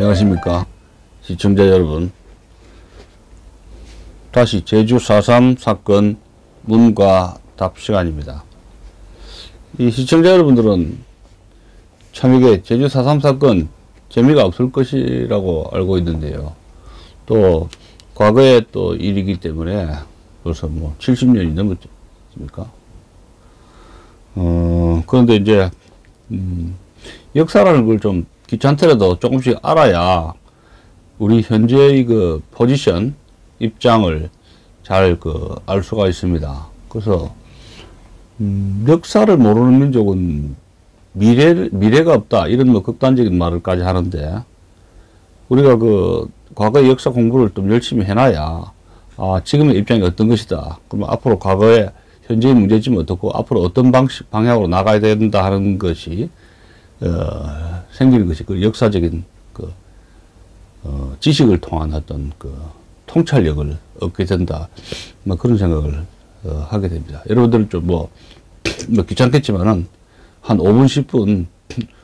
안녕하십니까 시청자 여러분. 다시 제주 4.3 사건 문과 답 시간입니다. 이 시청자 여러분들은 참 이게 제주 4.3 사건 재미가 없을 것이라고 알고 있는데요. 또 과거의 또 일이기 때문에 벌써 뭐 70년이 넘었습니까? 그런데 이제 역사라는 걸 좀 귀찮더라도 조금씩 알아야 우리 현재의 그 포지션, 입장을 잘 알 수가 있습니다. 그래서 역사를 모르는 민족은 미래가 없다, 이런 뭐 극단적인 말을까지 하는데, 우리가 과거의 역사 공부를 좀 열심히 해놔야 지금의 입장이 어떤 것이다, 그러면 앞으로 과거의 현재의 문제점은 어떻고 앞으로 어떤 방향으로 나가야 된다 하는 것이 생기는 것이 역사적인 지식을 통한 어떤 통찰력을 얻게 된다, 뭐 그런 생각을 하게 됩니다. 여러분들은 좀 뭐 귀찮겠지만은 한 5분 10분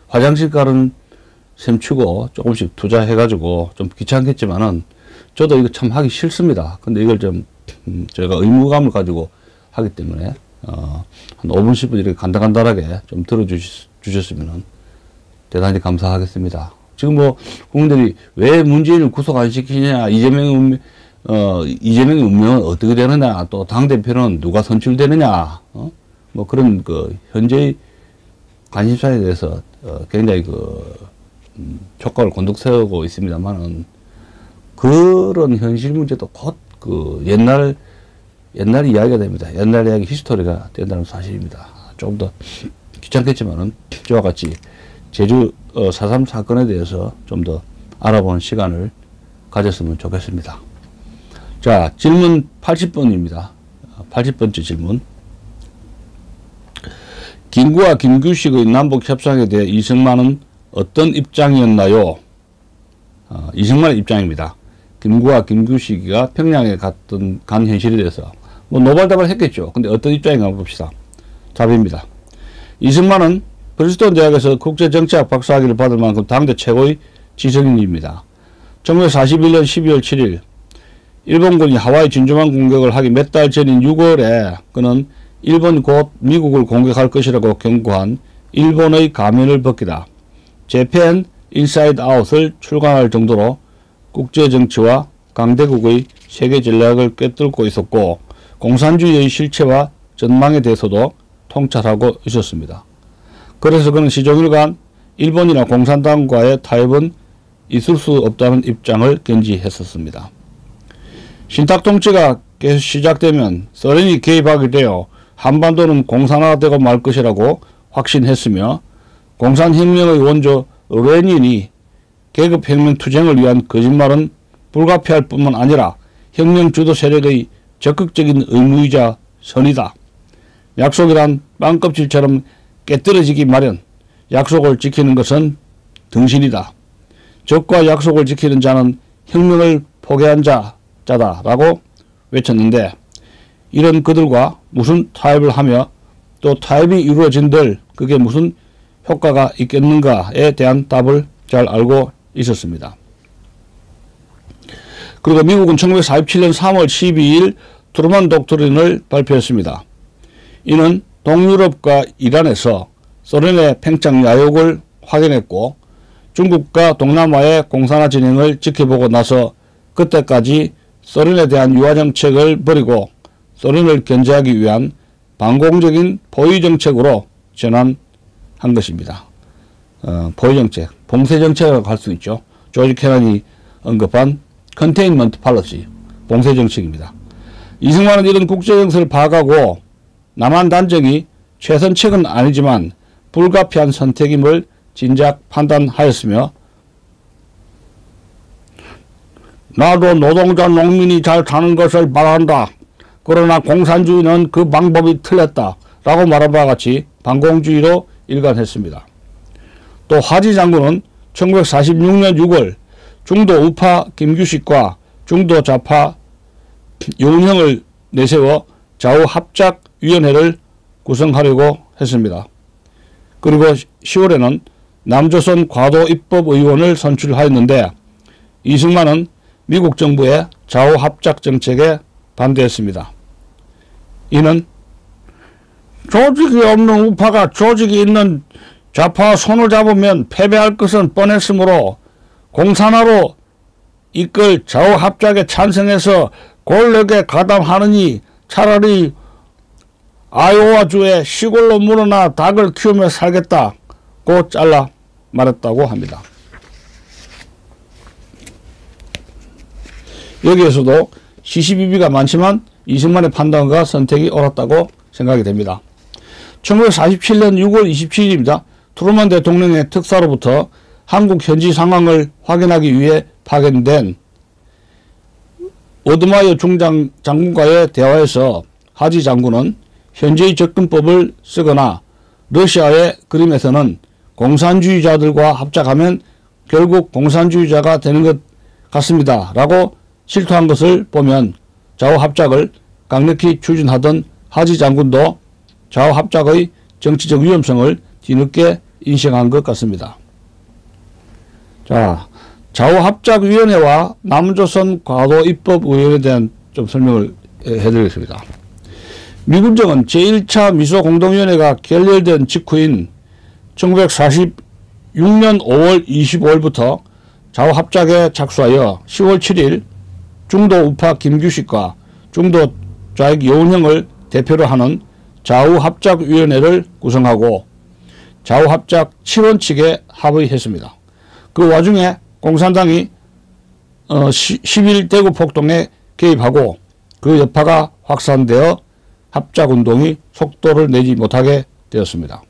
화장실 가는 셈 치고 조금씩 투자해가지고, 좀 귀찮겠지만은 저도 이거 참 하기 싫습니다. 근데 이걸 좀 저희가 의무감을 가지고 하기 때문에 한 5분 10분 이렇게 간단하게 좀 들어주셨으면 대단히 감사하겠습니다. 지금 뭐 국민들이 왜 문재인을 구속 안 시키냐, 이재명의 운명은 어떻게 되느냐, 또 당대표는 누가 선출되느냐, 뭐 그런 현재의 관심사에 대해서 굉장히 촉각을 곤둑 세우고 있습니다만은, 그런 현실 문제도 곧 옛날 이야기가 됩니다. 옛날 이야기, 히스토리가 된다는 사실입니다. 조금 더 귀찮겠지만은 저와 같이 제주 4.3 사건에 대해서 좀 더 알아보는 시간을 가졌으면 좋겠습니다. 자, 질문 80번입니다. 80번째 질문. 김구와 김규식의 남북 협상에 대해 이승만은 어떤 입장이었나요? 이승만의 입장입니다. 김구와 김규식이가 평양에 간 현실에 대해서 뭐 노발대발 했겠죠. 근데 어떤 입장인가 한번 봅시다. 답입니다. 이승만은 프린스턴 대학에서 국제정치학 박사학위를 받을 만큼 당대 최고의 지성인입니다. 1941년 12월 7일 일본군이 하와이 진주만 공격을 하기 몇 달 전인 6월에 그는 일본 곧 미국을 공격할 것이라고 경고한 일본의 가면을 벗기다 재팬 인사이드 아웃을 출간할 정도로 국제정치와 강대국의 세계 전략을 꿰뚫고 있었고, 공산주의의 실체와 전망에 대해서도 통찰하고 있었습니다. 그래서 그는 시종일관 일본이나 공산당과의 타협은 있을 수 없다는 입장을 견지했었습니다. 신탁통치가 계속 시작되면 소련이 개입하게 되어 한반도는 공산화되고 말 것이라고 확신했으며, 공산혁명의 원조 레닌이 계급혁명 투쟁을 위한 거짓말은 불가피할 뿐만 아니라 혁명 주도 세력의 적극적인 의무이자 선이다. 약속이란 빵껍질처럼 깨뜨려지기 마련. 약속을 지키는 것은 등신이다. 적과 약속을 지키는 자는 혁명을 포기한 자다 라고 외쳤는데, 이런 그들과 무슨 타협을 하며 또 타협이 이루어진들 그게 무슨 효과가 있겠는가에 대한 답을 잘 알고 있었습니다. 그리고 미국은 1947년 3월 12일 트루먼 독트린을 발표했습니다. 이는 동유럽과 이란에서 소련의 팽창 야욕을 확인했고, 중국과 동남아의 공산화 진행을 지켜보고 나서 그때까지 소련에 대한 유화 정책을 버리고 소련을 견제하기 위한 반공적인 포위 정책으로 전환한 것입니다. 포위 정책, 봉쇄 정책이라고 할 수 있죠. 조지 캐넌이 언급한 컨테인먼트 팔러시, 봉쇄 정책입니다. 이승만은 이런 국제 정세를 파악하고 남한 단정이 최선책은 아니지만 불가피한 선택임을 진작 판단하였으며, 나도 노동자 농민이 잘 사는 것을 바란다. 그러나 공산주의는 그 방법이 틀렸다 라고 말한 바와 같이 반공주의로 일관했습니다. 또 하지 장군은 1946년 6월 중도 우파 김규식과 중도 좌파 윤형을 내세워 좌우합작위원회를 구성하려고 했습니다. 그리고 10월에는 남조선 과도 입법 의원을 선출하였는데 이승만은 미국 정부의 좌우 합작 정책에 반대했습니다. 이는 조직이 없는 우파가 조직이 있는 좌파와 손을 잡으면 패배할 것은 뻔했으므로 공산화로 이끌 좌우 합작에 찬성해서 권력에 가담하느니 차라리 아이오와주의 시골로 물어나 닭을 키우며 살겠다고 잘라 말했다고 합니다. 여기에서도 시시비비가 많지만 이승만의 판단과 선택이 옳았다고 생각이 됩니다. 1947년 6월 27일입니다. 트루먼 대통령의 특사로부터 한국 현지 상황을 확인하기 위해 파견된 오드마이어 중장군과의 대화에서 하지 장군은 현재의 접근법을 쓰거나 러시아의 그림에서는 공산주의자들과 합작하면 결국 공산주의자가 되는 것 같습니다. 라고 실토한 것을 보면 좌우합작을 강력히 추진하던 하지 장군도 좌우합작의 정치적 위험성을 뒤늦게 인식한 것 같습니다. 자, 좌우합작위원회와 남조선 과도입법의원에 대한 좀 설명을 해드리겠습니다. 미군정은 제1차 미소공동위원회가 결렬된 직후인 1946년 5월 25일부터 좌우합작에 착수하여 10월 7일 중도 우파 김규식과 중도 좌익 여운형을 대표로 하는 좌우합작위원회를 구성하고 좌우합작 7원칙에 합의했습니다. 그 와중에 공산당이 10일 대구 폭동에 개입하고 그 여파가 확산되어 합작운동이 속도를 내지 못하게 되었습니다.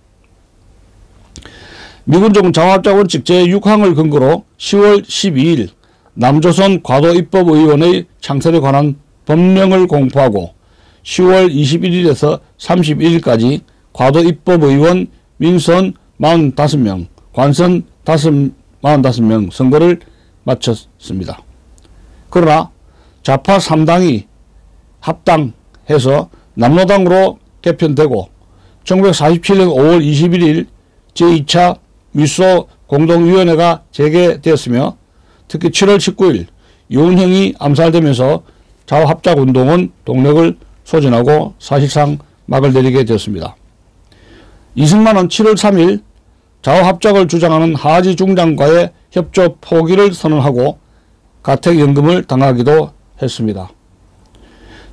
미군정 좌우합작원칙 제6항을 근거로 10월 12일 남조선 과도입법의원의 창설에 관한 법령을 공포하고 10월 21일에서 31일까지 과도입법의원 민선 45명, 관선 45명 선거를 마쳤습니다. 그러나 좌파 3당이 합당해서 남로당으로 개편되고 1947년 5월 21일 제2차 미소 공동위원회가 재개되었으며 특히 7월 19일 여운형이 암살되면서 좌우합작운동은 동력을 소진하고 사실상 막을 내리게 되었습니다. 이승만은 7월 3일 좌우합작을 주장하는 하지 중장과의 협조 포기를 선언하고 가택연금을 당하기도 했습니다.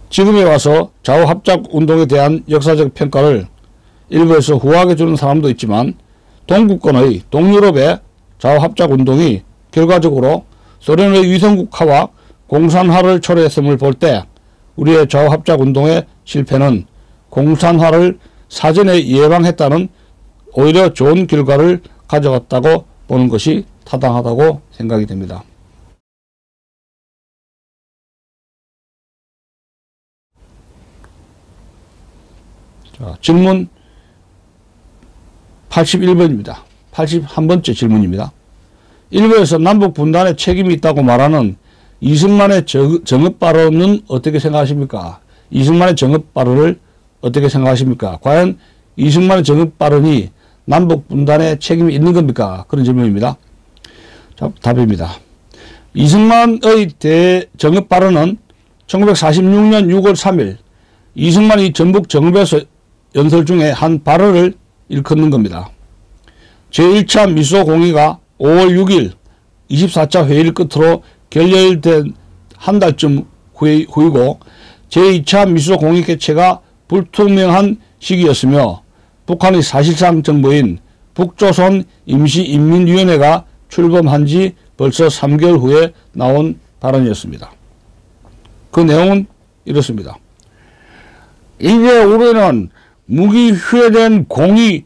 지금에 와서 좌우합작 운동에 대한 역사적 평가를 일부에서 후하게 주는 사람도 있지만 동구권의 동유럽의 좌우합작 운동이 결과적으로 소련의 위성국화와 공산화를 초래했음을 볼 때 우리의 좌우합작 운동의 실패는 공산화를 사전에 예방했다는 오히려 좋은 결과를 가져갔다고 보는 것이 타당하다고 생각이 됩니다. 자, 질문 81번입니다. 81번째 질문입니다. 일부에서 남북 분단에 책임이 있다고 말하는 이승만의 정읍 발언은 어떻게 생각하십니까? 이승만의 정읍 발언을 어떻게 생각하십니까? 과연 이승만의 정읍 발언이 남북 분단에 책임이 있는 겁니까? 그런 질문입니다. 자, 답입니다. 이승만의 정읍 발언은 1946년 6월 3일 이승만이 전북 정읍에서 연설 중에 한 발언을 일컫는 겁니다. 제1차 미소공의가 5월 6일 24차 회의를 끝으로 결렬된 한 달쯤 후이고 제2차 미소공의 개최가 불투명한 시기였으며 북한의 사실상 정부인 북조선 임시인민위원회가 출범한 지 벌써 3개월 후에 나온 발언이었습니다. 그 내용은 이렇습니다. 이제 우리는 무기 휴회된 공의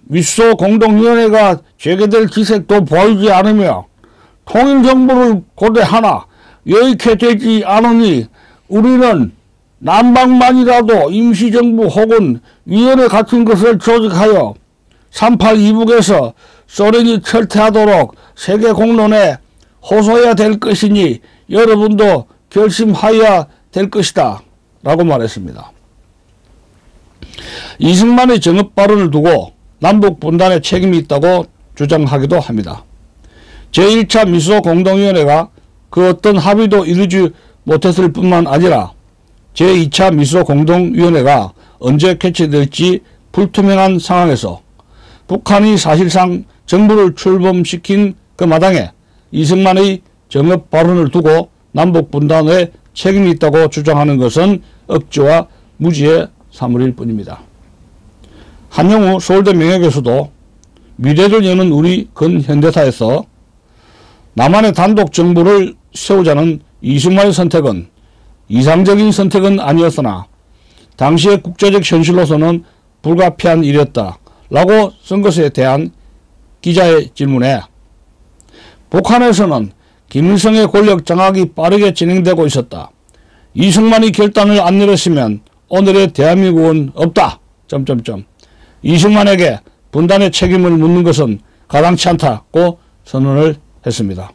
미소 공동위원회가 재개될 기색도 보이지 않으며 통일정부를 고대하나 여의케 되지 않으니 우리는 남방만이라도 임시정부 혹은 위원회 같은 것을 조직하여 38 이북에서 소련이 철퇴하도록 세계공론에 호소해야 될 것이니 여러분도 결심하여야 될 것이다 라고 말했습니다. 이승만의 정읍 발언을 두고 남북 분단에 책임이 있다고 주장하기도 합니다. 제1차 미소 공동위원회가 그 어떤 합의도 이루지 못했을 뿐만 아니라 제2차 미소 공동위원회가 언제 개최될지 불투명한 상황에서 북한이 사실상 정부를 출범시킨 그 마당에 이승만의 정업 발언을 두고 남북 분단에 책임이 있다고 주장하는 것은 억지와 무지의 사물일 뿐입니다. 한영우 서울대 명예교수도 미래를 여는 우리 근현대사에서 남한의 단독 정부를 세우자는 이승만의 선택은 이상적인 선택은 아니었으나 당시의 국제적 현실로서는 불가피한 일이었다 라고 쓴 것에 대한 기자의 질문에 북한에서는 김일성의 권력 장악이 빠르게 진행되고 있었다. 이승만이 결단을 안 내렸으면 오늘의 대한민국은 없다. 이승만에게 분단의 책임을 묻는 것은 가당치 않다고 선언을 했습니다.